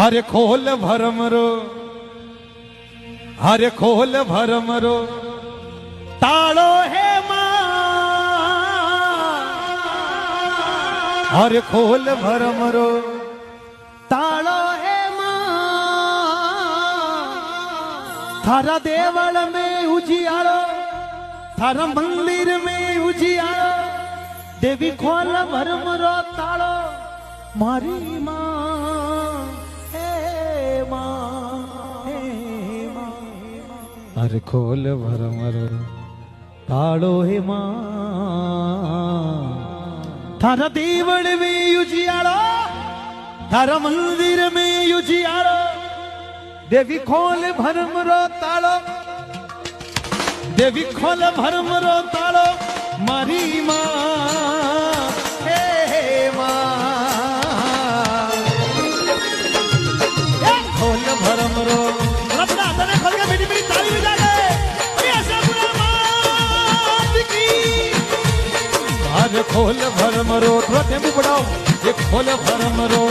हरे खोल भरमरो, हरे खोल भरमरो ताळो हे मा, हरे खोल भरमरो ताळो हे मा, थारा देवल में उजियारो, थारा मंदिर में उजियारो, देवी खोल भरमरो ताळो मारी मां, हे मां, हे मां, हरे खोल भरमरो ताळो हे मां, थारा देवल में उजियारो, थारा मंदिर में उजियारो, देवी खोल भरमरो ताळो, देवी खोल भरमरो ताळो मारी मां, हे मां, खोल भरमरो अपना तने खोल के मेरी मेरी ताली बजा दे, अरे ऐसा बुरा मां की, हर खोल भरमरो थोड़ा टेम्पो बढ़ाओ, ये खोल भरमरो